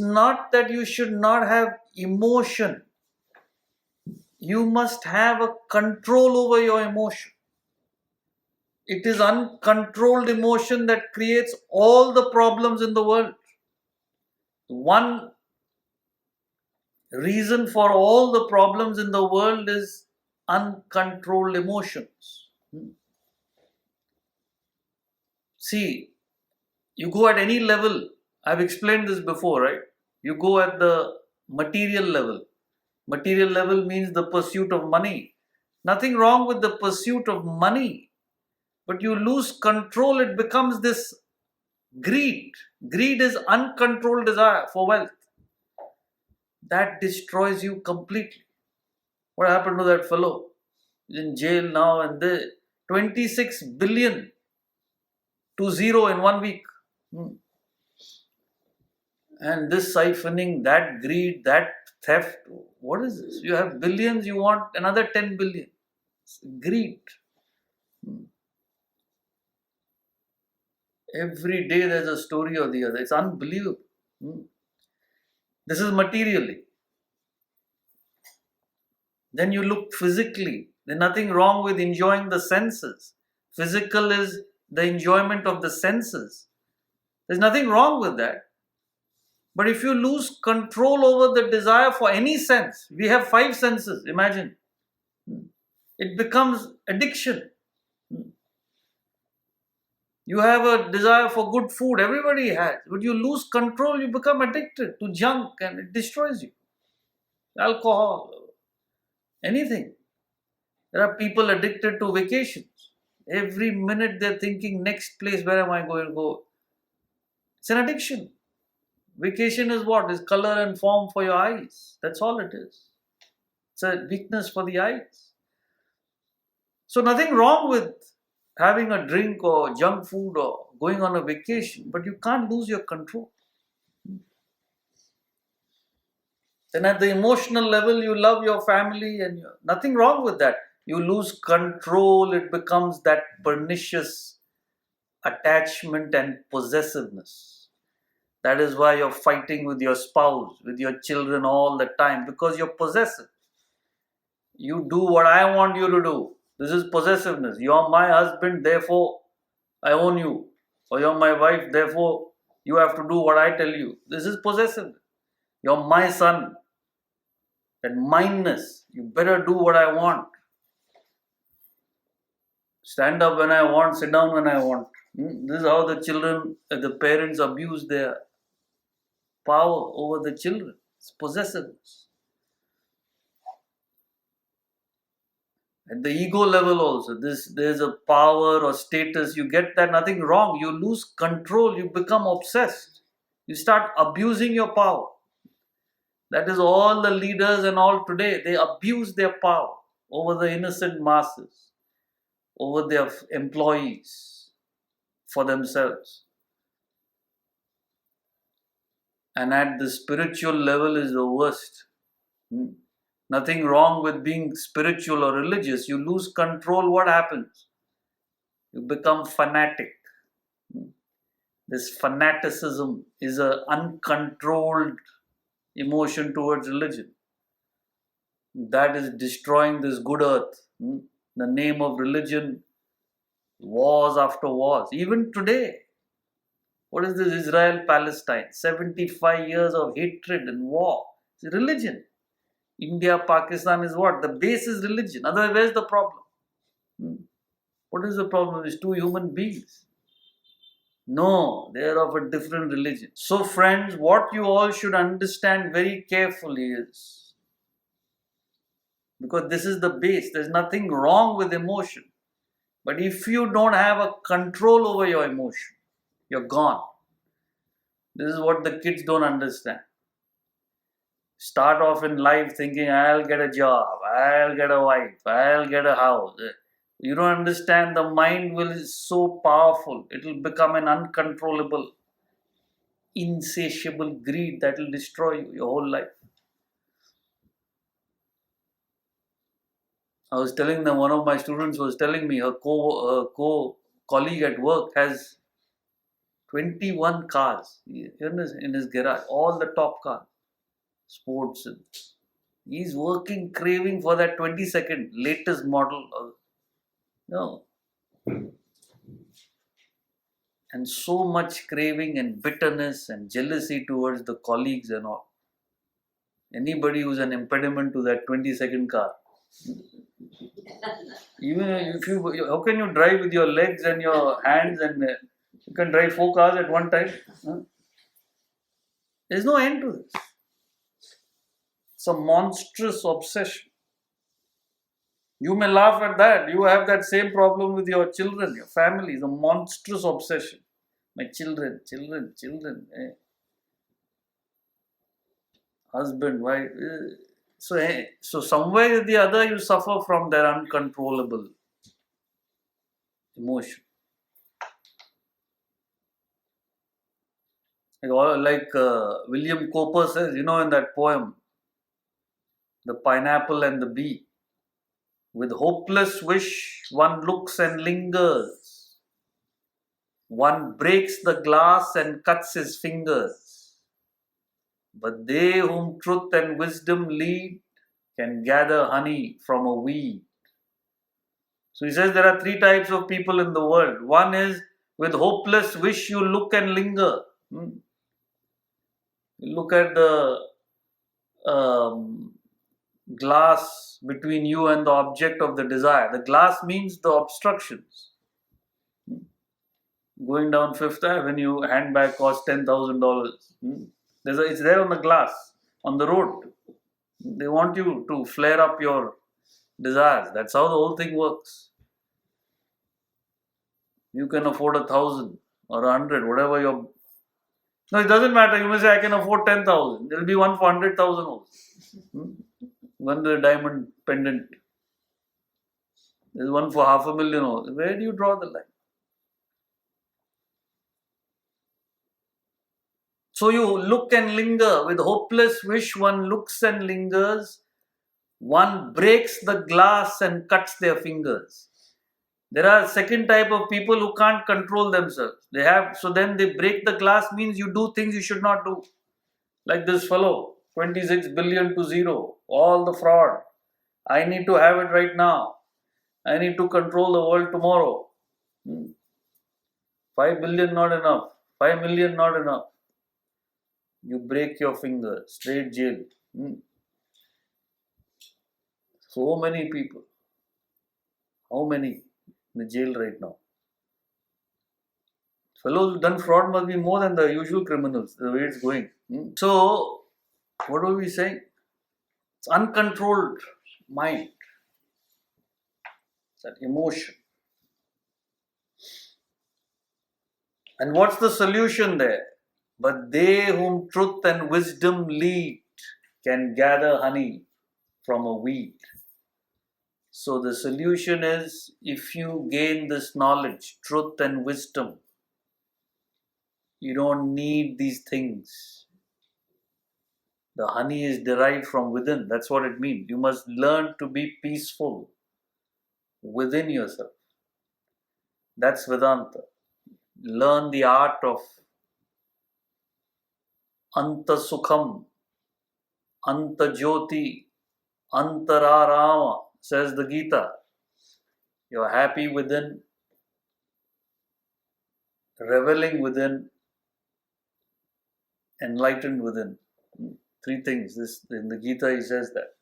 not that you should not have emotion. You must have a control over your emotion. It is uncontrolled emotion that creates all the problems in the world. One reason for all the problems in the world is uncontrolled emotions. See, you go at any level. I've explained this before, right? You go at the material level. Material level means the pursuit of money. Nothing wrong with the pursuit of money. But you lose control, it becomes this greed. Greed is uncontrolled desire for wealth. That destroys you completely. What happened to that fellow? He's in jail now, and the 26 billion to zero in 1 week. And this siphoning, that greed, that theft. What is this? You have billions, you want another 10 billion. It's greed. Every day there's a story or the other. It's unbelievable. This is materially. Then you look physically. There's nothing wrong with enjoying the senses. Physical is the enjoyment of the senses. There's nothing wrong with that. But if you lose control over the desire for any sense, we have 5 senses, imagine. It becomes addiction. You have a desire for good food, everybody has. But you lose control, you become addicted to junk and it destroys you. Alcohol, anything. There are people addicted to vacations. Every minute they're thinking, next place, where am I going to go? It's an addiction. Vacation is what? Is color and form for your eyes. That's all it is. It's a weakness for the eyes. So nothing wrong with having a drink or junk food or going on a vacation, but you can't lose your control. Then at the emotional level, you love your family and nothing wrong with that. You lose control, it becomes that pernicious attachment and possessiveness. That is why you're fighting with your spouse, with your children all the time, because you're possessive. You do what I want you to do. This is possessiveness. You're my husband, therefore I own you. Or you're my wife, therefore you have to do what I tell you. This is possessiveness. You're my son. That mindness. You better do what I want. Stand up when I want, sit down when I want. This is how the children, the parents abuse their power over the children. It's possessiveness. At the ego level also, there's a power or status, you get that, nothing wrong. You lose control, you become obsessed. You start abusing your power. That is all the leaders and all today. They abuse their power over the innocent masses, over their employees, for themselves. And at the spiritual level is the worst. Nothing wrong with being spiritual or religious. You lose control, what happens? You become fanatic. This fanaticism is an uncontrolled emotion towards religion. That is destroying this good earth. The name of religion, wars after wars. Even today, what is this Israel-Palestine? 75 years of hatred and war. It's religion. India, Pakistan is what? The base is religion. Otherwise, where's the problem? What is the problem? It's two human beings. No, they are of a different religion. So friends, what you all should understand very carefully is, because this is the base, there's nothing wrong with emotion. But if you don't have a control over your emotion, you're gone. This is what the kids don't understand. Start off in life thinking, I'll get a job, I'll get a wife, I'll get a house. You don't understand, the mind will is so powerful. It will become an uncontrollable, insatiable greed that will destroy you, your whole life. I was telling them, one of my students was telling me, her colleague at work has 21 cars in his garage, all the top cars, sports. He's working, craving for that 22nd latest model. No. And so much craving and bitterness and jealousy towards the colleagues and all. Anybody who's an impediment to that 22nd car. Even if you, how can you drive with your legs and your hands and you can drive 4 cars at one time? Huh? There's no end to this. It's a monstrous obsession. You may laugh at that. You have that same problem with your children, your family. It's a monstrous obsession. My children. Husband, wife. So somewhere or the other you suffer from their uncontrollable emotion. Like William Cowper says, in that poem, The Pineapple and the Bee. With hopeless wish, one looks and lingers. One breaks the glass and cuts his fingers. But they whom truth and wisdom lead can gather honey from a weed. So he says there are 3 types of people in the world. One is with hopeless wish you look and linger. You look at the glass between you and the object of the desire. The glass means the obstructions. Going down 5th Avenue, handbag costs $10,000. It's there on the glass, on the road. They want you to flare up your desires. That's how the whole thing works. You can afford 1,000 or 100, whatever your... No, it doesn't matter. You may say, I can afford 10,000. There will be one for 100,000 also. One the diamond pendant. There's one for 500,000 also. Where do you draw the line? So you look and linger. With hopeless wish, one looks and lingers. One breaks the glass and cuts their fingers. There are second type of people who can't control themselves. So then they break the glass means you do things you should not do. Like this fellow, 26 billion to zero, all the fraud. I need to have it right now. I need to control the world tomorrow. 5 billion not enough. 5 million not enough. You break your finger, straight jail. So many people. How many in the jail right now? Fellows who've done fraud must be more than the usual criminals, the way it's going. So, what are we saying? It's uncontrolled mind. That emotion. And what's the solution there? But they whom truth and wisdom lead can gather honey from a weed. So the solution is, if you gain this knowledge, truth and wisdom, you don't need these things. The honey is derived from within. That's what it means. You must learn to be peaceful within yourself. That's Vedanta. Learn the art of Anta Sukham, Anta Jyoti, Antararama, says the Gita. You're happy within, reveling within, enlightened within. 3 things. In the Gita he says that.